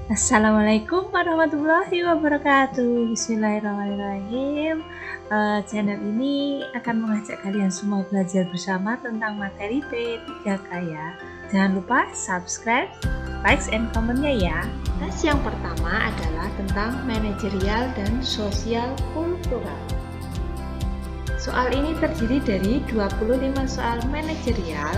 Assalamualaikum warahmatullahi wabarakatuh. Bismillahirrahmanirrahim. Channel ini akan mengajak kalian semua belajar bersama tentang materi P3K ya. Jangan lupa subscribe, likes, and comment-nya ya. Tes yang pertama adalah tentang manajerial dan sosial kultural. Soal ini terdiri dari 25 soal manajerial,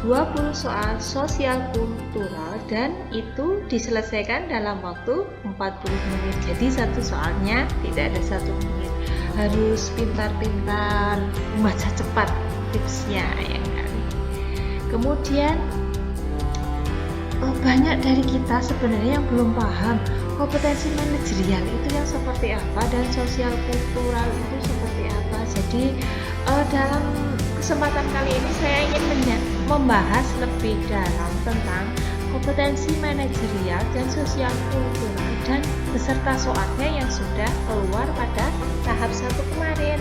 20 soal sosial kultural, dan itu diselesaikan dalam waktu 40 menit. Jadi satu soalnya tidak ada 1 menit. Harus pintar-pintar membaca cepat tipsnya ya kan. Kemudian banyak dari kita sebenarnya yang belum paham kompetensi manajerial itu yang seperti apa dan sosial kultural itu seperti apa. Jadi dalam kesempatan kali ini saya ingin membahas lebih dalam tentang kompetensi manajerial dan sosial kultural dan beserta soalnya yang sudah keluar pada tahap 1 kemarin.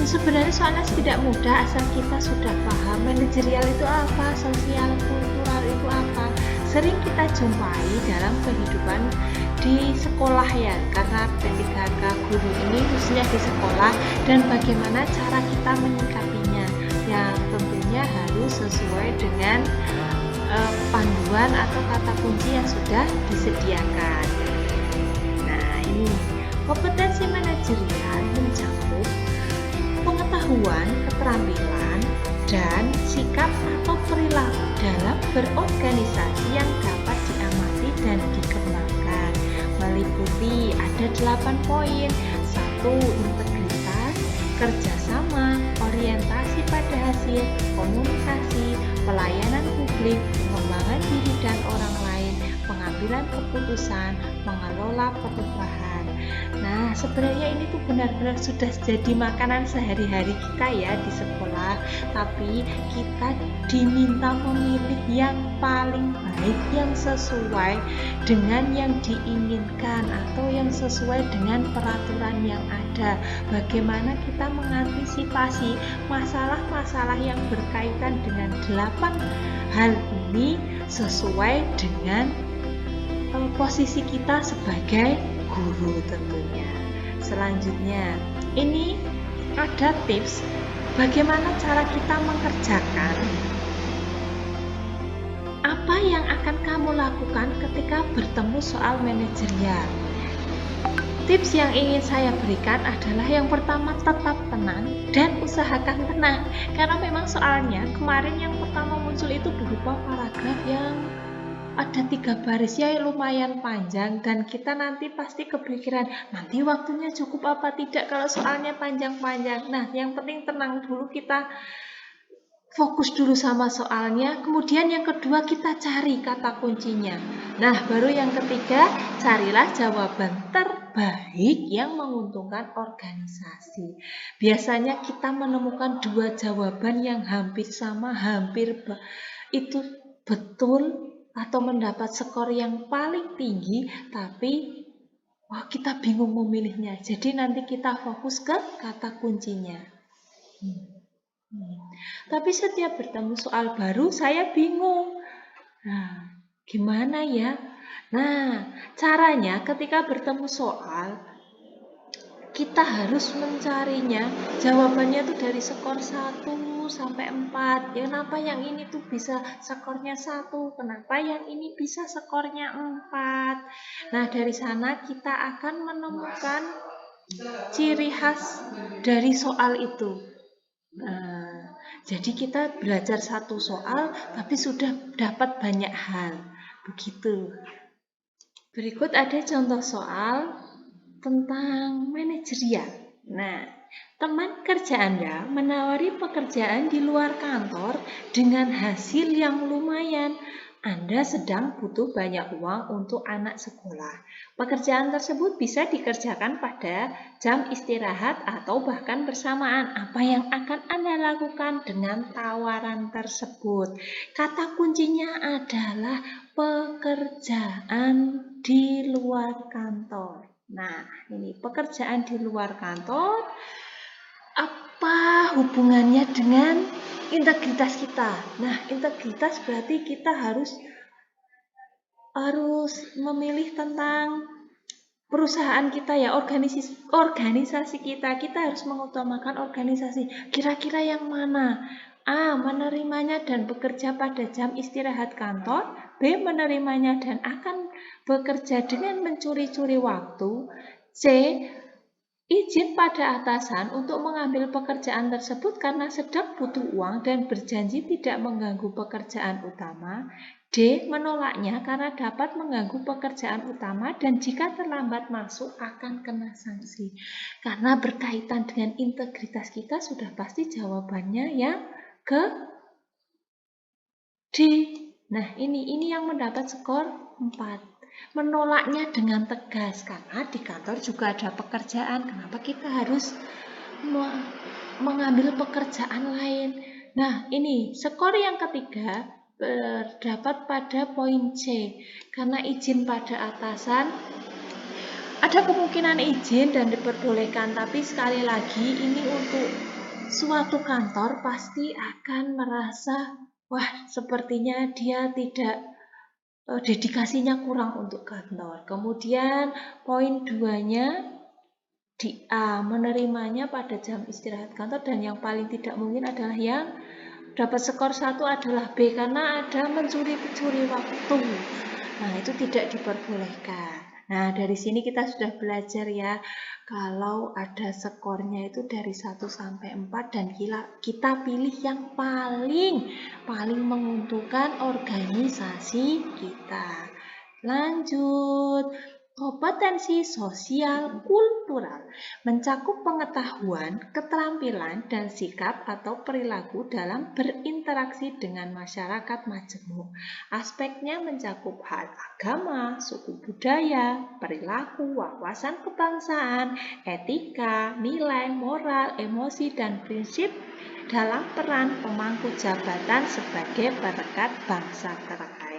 Sebenarnya soalnya tidak mudah asal kita sudah paham manajerial itu apa, sosial kultural itu apa. Sering kita jumpai dalam kehidupan di sekolah ya, karena P3K guru ini khususnya di sekolah, dan bagaimana cara kita menyikapinya yang tentunya harus sesuai dengan panduan atau kata kunci yang sudah disediakan. Nah, ini kompetensi manajerial mencakup pengetahuan, keterampilan, dan sikap atau perilaku dalam berorganisasi yang dapat diamati dan dikembangkan. Meliputi ada 8 poin. 1. Integritas, kerjasama, orientasi pada hasil, komunikasi, pelayanan publik, pengembangan diri dan orang lain, pengambilan keputusan, mengelola perubahan. Nah, sebenarnya ini tuh benar-benar sudah jadi makanan sehari-hari kita ya di sekolah, tapi kita diminta memilih yang paling baik, yang sesuai dengan yang diinginkan atau yang sesuai dengan peraturan yang ada. Bagaimana kita mengantisipasi masalah-masalah yang berkaitan dengan 8 hal ini sesuai dengan posisi kita sebagai guru tentunya. Selanjutnya, ini ada tips bagaimana cara kita mengerjakan apa yang akan kamu lakukan ketika bertemu soal manajerial. Tips yang ingin saya berikan adalah yang pertama, tetap tenang dan usahakan tenang, karena memang soalnya kemarin yang pertama muncul itu berupa paragraf yang ada 3 baris ya, lumayan panjang, dan kita nanti pasti kepikiran nanti waktunya cukup apa tidak kalau soalnya panjang-panjang. Nah, yang penting tenang dulu, kita fokus dulu sama soalnya. Kemudian yang kedua, kita cari kata kuncinya. Nah, baru yang ketiga, carilah jawaban terbaik yang menguntungkan organisasi. Biasanya kita menemukan 2 jawaban yang hampir sama, itu betul atau mendapat skor yang paling tinggi, tapi kita bingung memilihnya. Jadi nanti kita fokus ke kata kuncinya. Tapi setiap bertemu soal baru saya bingung. Nah, gimana ya? Nah, caranya ketika bertemu soal, kita harus mencarinya jawabannya tuh dari skor 1 sampai 4. Kenapa yang ini tuh bisa skornya 1? Kenapa yang ini bisa skornya 4? Nah, dari sana kita akan menemukan ciri khas dari soal itu. Nah, jadi kita belajar satu soal tapi sudah dapat banyak hal. Begitu. Berikut ada contoh soal tentang manajerial. Nah, teman kerja Anda menawari pekerjaan di luar kantor dengan hasil yang lumayan. Anda sedang butuh banyak uang untuk anak sekolah. Pekerjaan tersebut bisa dikerjakan pada jam istirahat atau bahkan bersamaan. Apa yang akan Anda lakukan dengan tawaran tersebut? Kata kuncinya adalah pekerjaan di luar kantor. Nah, ini pekerjaan di luar kantor, apa hubungannya dengan integritas kita? Nah, integritas berarti kita harus harus memilih tentang perusahaan kita ya, organisasi kita harus mengutamakan organisasi. Kira-kira yang mana? A. Menerimanya dan bekerja pada jam istirahat kantor. B. Menerimanya dan akan bekerja dengan mencuri-curi waktu. C. Izin pada atasan untuk mengambil pekerjaan tersebut karena sedang butuh uang dan berjanji tidak mengganggu pekerjaan utama. D. Menolaknya karena dapat mengganggu pekerjaan utama dan jika terlambat masuk akan kena sanksi. Karena berkaitan dengan integritas kita, sudah pasti jawabannya yang ke D. Nah, ini yang mendapat skor 4. Menolaknya dengan tegas karena di kantor juga ada pekerjaan. Kenapa kita harus mengambil pekerjaan lain? Nah, ini skor yang ketiga terdapat pada poin C. Karena izin pada atasan, ada kemungkinan izin dan diperbolehkan, tapi sekali lagi ini untuk suatu kantor pasti akan merasa, wah, sepertinya dia tidak dedikasinya kurang untuk kantor. Kemudian poin 2-nya di A, menerimanya pada jam istirahat kantor, dan yang paling tidak mungkin adalah yang dapat skor 1 adalah B, karena ada mencuri-curi waktu. Nah, itu tidak diperbolehkan. Nah, dari sini kita sudah belajar ya, kalau ada skornya itu dari 1 sampai 4 dan kita pilih yang paling menguntungkan organisasi kita. Lanjut. Kompetensi sosial kultural mencakup pengetahuan, keterampilan, dan sikap atau perilaku dalam berinteraksi dengan masyarakat majemuk. Aspeknya mencakup hal agama, suku budaya, perilaku, wawasan kebangsaan, etika, nilai, moral, emosi, dan prinsip dalam peran pemangku jabatan sebagai perekat bangsa terkait.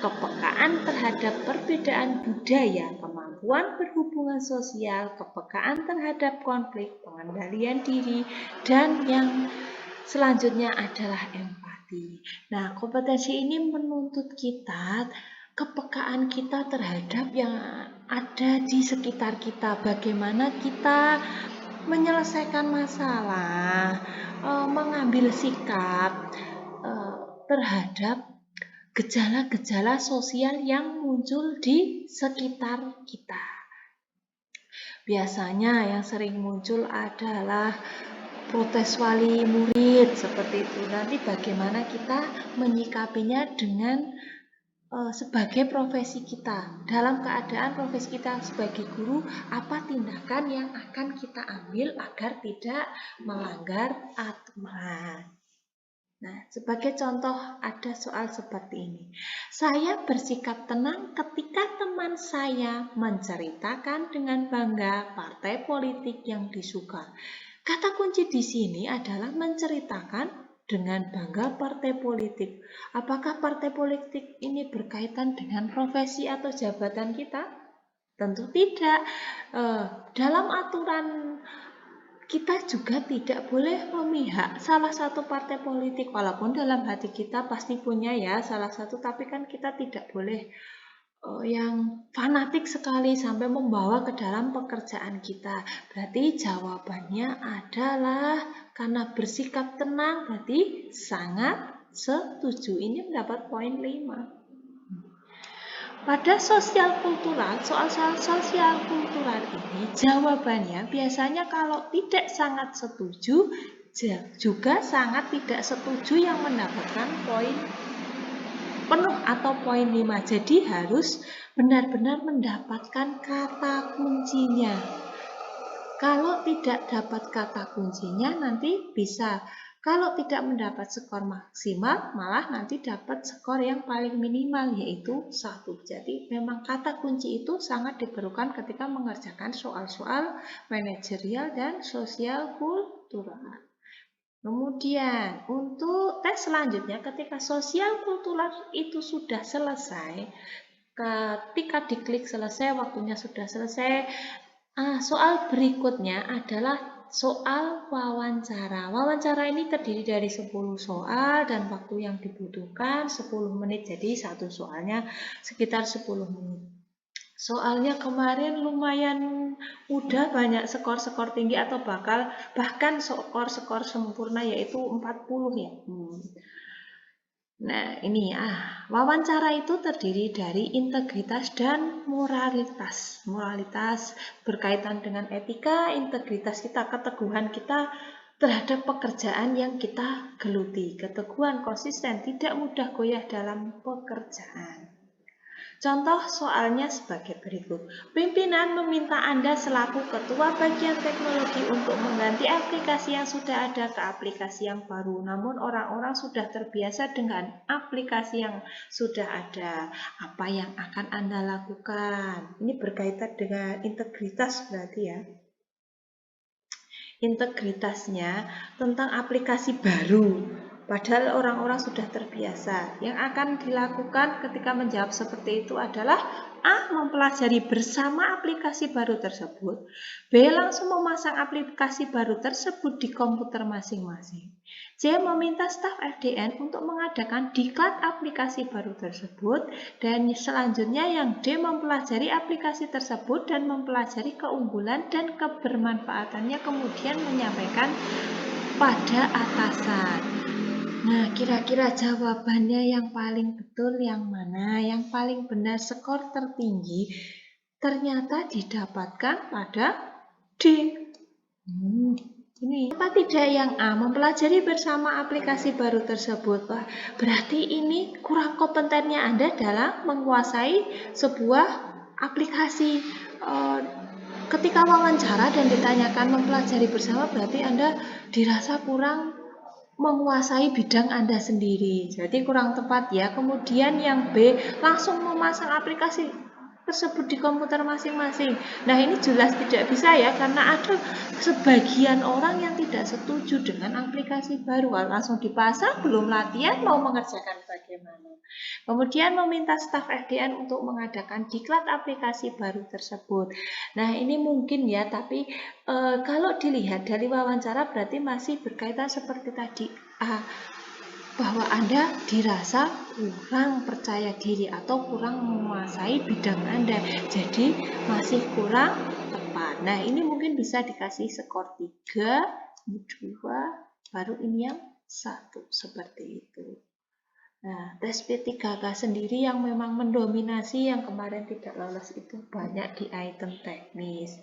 Kepekaan terhadap perbedaan budaya, kemampuan berhubungan sosial, kepekaan terhadap konflik, pengendalian diri, dan yang selanjutnya adalah empati. Nah, kompetensi ini menuntut kita, kepekaan kita terhadap yang ada di sekitar kita, bagaimana kita menyelesaikan masalah, mengambil sikap terhadap gejala-gejala sosial yang muncul di sekitar kita. Biasanya yang sering muncul adalah protes wali murid seperti itu. Nanti bagaimana kita menyikapinya dengan sebagai profesi kita. Dalam keadaan profesi kita sebagai guru, apa tindakan yang akan kita ambil agar tidak melanggar aturan. Nah, sebagai contoh ada soal seperti ini. Saya bersikap tenang ketika teman saya menceritakan dengan bangga partai politik yang disuka. Kata kunci di sini adalah menceritakan dengan bangga partai politik. Apakah partai politik ini berkaitan dengan profesi atau jabatan kita? Tentu tidak. Dalam aturan kita juga tidak boleh memihak salah satu partai politik, walaupun dalam hati kita pasti punya ya salah satu, tapi kan kita tidak boleh yang fanatik sekali sampai membawa ke dalam pekerjaan kita. Berarti jawabannya adalah karena bersikap tenang, berarti sangat setuju. Ini mendapat poin 5. Pada sosial kultural, soal-soal sosial kultural ini jawabannya biasanya kalau tidak sangat setuju, juga sangat tidak setuju yang mendapatkan poin penuh atau poin 5. Jadi harus benar-benar mendapatkan kata kuncinya. Kalau tidak dapat kata kuncinya nanti bisa, kalau tidak mendapat skor maksimal malah nanti dapat skor yang paling minimal yaitu 1. Jadi memang kata kunci itu sangat diperlukan ketika mengerjakan soal-soal manajerial dan sosial kultural. Kemudian untuk tes selanjutnya ketika sosial kultural itu sudah selesai, ketika diklik selesai, waktunya sudah selesai, soal berikutnya adalah soal wawancara. Wawancara ini terdiri dari 10 soal dan waktu yang dibutuhkan 10 menit. Jadi satu soalnya sekitar 10 menit. Soalnya kemarin lumayan mudah, banyak skor-skor tinggi atau bahkan skor-skor sempurna yaitu 40 ya. Nah, ini wawancara itu terdiri dari integritas dan moralitas. Moralitas berkaitan dengan etika, integritas kita, keteguhan kita terhadap pekerjaan yang kita geluti. Keteguhan, konsisten, tidak mudah goyah dalam pekerjaan. Contoh soalnya sebagai berikut. Pimpinan meminta Anda selaku ketua bagian teknologi untuk mengganti aplikasi yang sudah ada ke aplikasi yang baru. Namun orang-orang sudah terbiasa dengan aplikasi yang sudah ada. Apa yang akan Anda lakukan? Ini berkaitan dengan integritas berarti ya. Integritasnya tentang aplikasi baru. Padahal orang-orang sudah terbiasa. Yang akan dilakukan ketika menjawab seperti itu adalah A. Mempelajari bersama aplikasi baru tersebut. B. Langsung memasang aplikasi baru tersebut di komputer masing-masing. C. Meminta staf FDN untuk mengadakan diklat aplikasi baru tersebut. Dan selanjutnya yang D. Mempelajari aplikasi tersebut dan mempelajari keunggulan dan kebermanfaatannya, kemudian menyampaikan pada atasan. Nah, kira-kira jawabannya yang paling betul yang mana? Yang paling benar, skor tertinggi ternyata didapatkan pada D. Ini apa tidak yang A? Mempelajari bersama aplikasi baru tersebut. Wah, berarti ini kurang kompetennya Anda dalam menguasai sebuah aplikasi. Ketika wawancara dan ditanyakan mempelajari bersama, berarti Anda dirasa kurang menguasai bidang Anda sendiri. Jadi kurang tepat ya. Kemudian yang B, langsung memasang aplikasi tersebut di komputer masing-masing. Nah, ini jelas tidak bisa ya, karena ada sebagian orang yang tidak setuju dengan aplikasi baru. Langsung dipasang, belum latihan, mau mengerjakan bagaimana. Kemudian meminta staf FDN untuk mengadakan diklat aplikasi baru tersebut. Nah, ini mungkin ya, tapi kalau dilihat dari wawancara berarti masih berkaitan seperti tadi, bahwa Anda dirasa kurang percaya diri atau kurang menguasai bidang Anda, jadi masih kurang tepat. Nah, ini mungkin bisa dikasih skor 3, 2, baru ini yang 1, seperti itu. Nah, tes P3K sendiri yang memang mendominasi yang kemarin tidak lolos itu banyak di item teknis.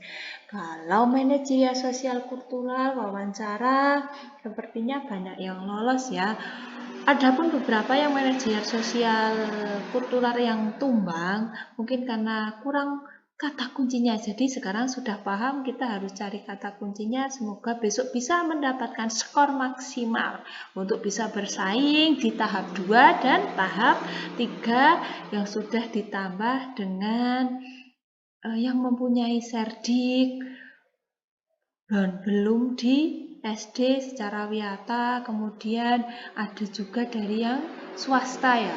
Kalau manajerial sosial kultural, wawancara, sepertinya banyak yang lolos ya. Adapun beberapa yang manajerial sosial kultural yang tumbang, mungkin karena kurang kata kuncinya. Jadi sekarang sudah paham, kita harus cari kata kuncinya. Semoga besok bisa mendapatkan skor maksimal untuk bisa bersaing di tahap 2 dan tahap 3 yang sudah ditambah dengan yang mempunyai serdik dan belum di SD secara wiyata. Kemudian ada juga dari yang swasta ya,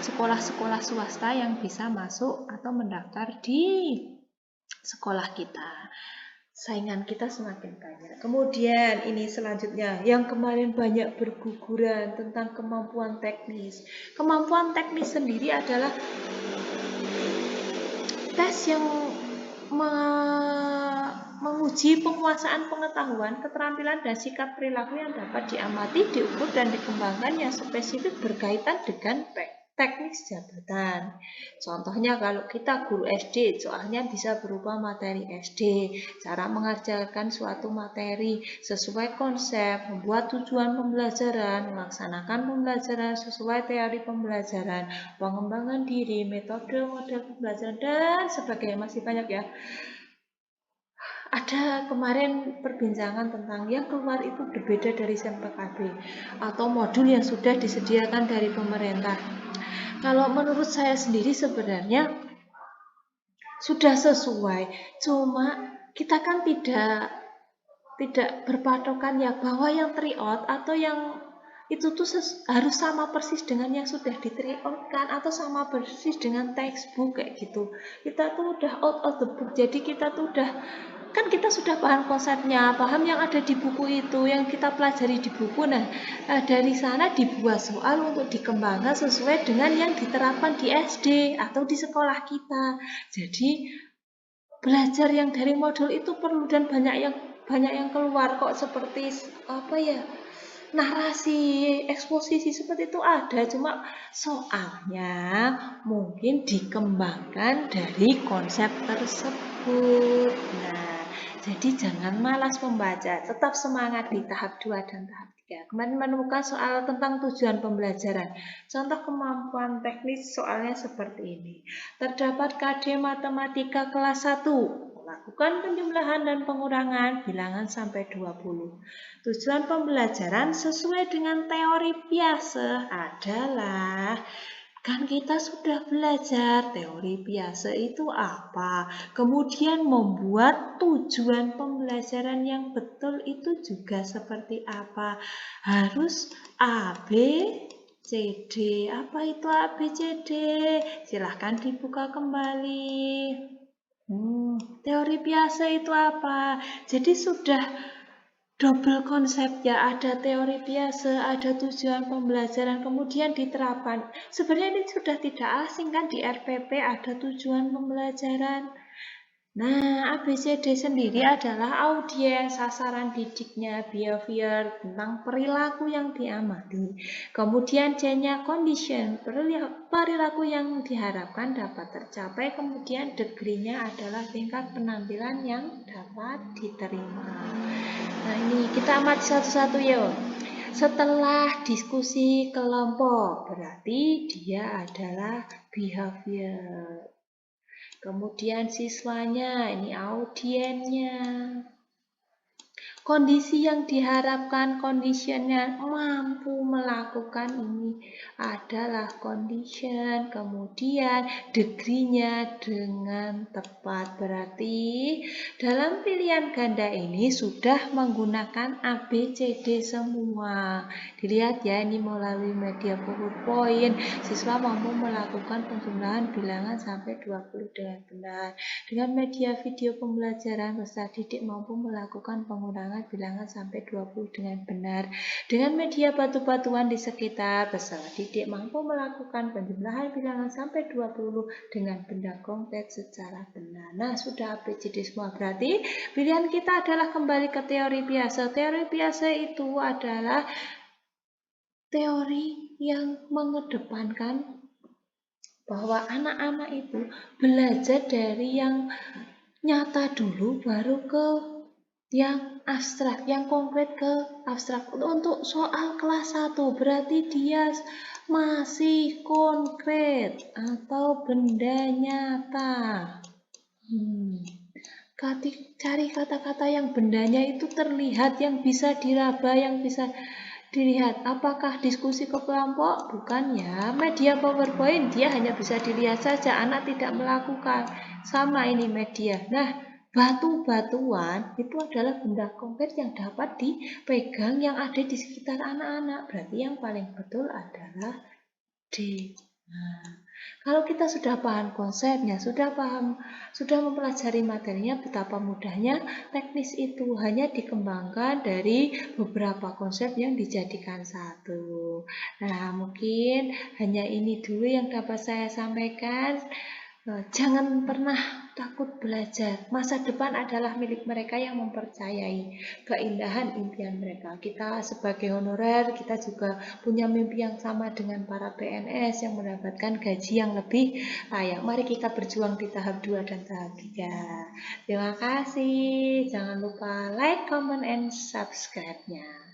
sekolah-sekolah swasta yang bisa masuk atau mendaftar di sekolah kita. Saingan kita semakin banyak. Kemudian ini selanjutnya yang kemarin banyak berguguran tentang kemampuan teknis. Kemampuan teknis sendiri adalah tes yang menguji penguasaan pengetahuan, keterampilan, dan sikap perilaku yang dapat diamati, diukur, dan dikembangkan yang spesifik berkaitan dengan teknis jabatan. Contohnya kalau kita guru SD, soalnya bisa berupa materi SD, cara mengajarkan suatu materi sesuai konsep, membuat tujuan pembelajaran, melaksanakan pembelajaran sesuai teori pembelajaran, pengembangan diri, metode model pembelajaran, dan sebagainya. Masih banyak ya. Ada kemarin perbincangan tentang yang keluar itu berbeda dari SMPKB atau modul yang sudah disediakan dari pemerintah. Kalau menurut saya sendiri sebenarnya sudah sesuai, cuma kita kan tidak berpatokan ya bahwa yang tryout atau yang itu tuh harus sama persis dengan yang sudah di tryoutkan atau sama persis dengan textbook kayak gitu. Kita tuh udah out of the book, jadi kita tuh udah kan kita sudah paham konsepnya, paham yang ada di buku itu, yang kita pelajari di buku. Nah, dari sana dibuat soal untuk dikembangkan sesuai dengan yang diterapkan di SD atau di sekolah kita. Jadi belajar yang dari modul itu perlu, dan banyak yang keluar kok, seperti apa ya, narasi, eksposisi seperti itu ada, cuma soalnya mungkin dikembangkan dari konsep tersebut. Nah, jadi jangan malas membaca, tetap semangat di tahap 2 dan tahap 3. Kemarin menemukan soal tentang tujuan pembelajaran. Contoh kemampuan teknis soalnya seperti ini. Terdapat KD Matematika kelas 1. Lakukan penjumlahan dan pengurangan bilangan sampai 20. Tujuan pembelajaran sesuai dengan teori biasa adalah, kan kita sudah belajar teori biasa itu apa, kemudian membuat tujuan pembelajaran yang betul itu juga seperti apa. Harus A, B, C, D. Apa itu A, B, C, D? Silahkan dibuka kembali. Teori biasa itu apa? Jadi sudah double konsep ya, ada teori biasa, ada tujuan pembelajaran, kemudian diterapkan. Sebenarnya ini sudah tidak asing kan, di RPP ada tujuan pembelajaran. Nah, ABCD sendiri adalah audiens, sasaran didiknya, behavior, tentang perilaku yang diamati. Kemudian C-nya condition, perilaku yang diharapkan dapat tercapai. Kemudian degree-nya adalah tingkat penampilan yang dapat diterima. Nah, ini kita amati satu-satu yuk. Setelah diskusi kelompok, berarti dia adalah behavior. Kemudian siswanya, ini audiennya. Kondisi yang diharapkan, conditionnya mampu melakukan ini adalah condition. Kemudian degree-nya dengan tepat. Berarti dalam pilihan ganda ini sudah menggunakan A, B, C, D semua. Dilihat ya, ini melalui media PowerPoint. Siswa mampu melakukan penjumlahan bilangan sampai 20 dengan benar. Dengan media video pembelajaran, peserta didik mampu melakukan pengurangan bilangan sampai 20 dengan benar. Dengan media batu-batuan di sekitar, peserta didik mampu melakukan penjumlahan bilangan sampai 20 dengan benda konkret secara benar. Nah, sudah ABCD semua. Berarti pilihan kita adalah kembali ke teori biasa. Teori biasa itu adalah teori yang mengedepankan bahwa anak-anak itu belajar dari yang nyata dulu, baru ke yang abstrak, yang konkret ke abstrak. Untuk soal kelas 1 berarti dia masih konkret atau benda nyata. Cari kata-kata yang bendanya itu terlihat, yang bisa diraba, yang bisa dilihat. Apakah diskusi ke kelompok? Bukan ya. Media PowerPoint dia hanya bisa dilihat saja, anak tidak melakukan. Sama ini media. Nah, batu-batuan itu adalah benda konkret yang dapat dipegang, yang ada di sekitar anak-anak. Berarti yang paling betul adalah D. Nah, kalau kita sudah paham konsepnya, sudah mempelajari materinya, betapa mudahnya teknis itu hanya dikembangkan dari beberapa konsep yang dijadikan satu. Nah, mungkin hanya ini dulu yang dapat saya sampaikan. Jangan pernah takut belajar. Masa depan adalah milik mereka yang mempercayai keindahan impian mereka. Kita sebagai honorer, kita juga punya mimpi yang sama dengan para PNS yang mendapatkan gaji yang lebih layak. Mari kita berjuang di tahap 2 dan tahap 3. Terima kasih. Jangan lupa like, comment, and subscribe-nya.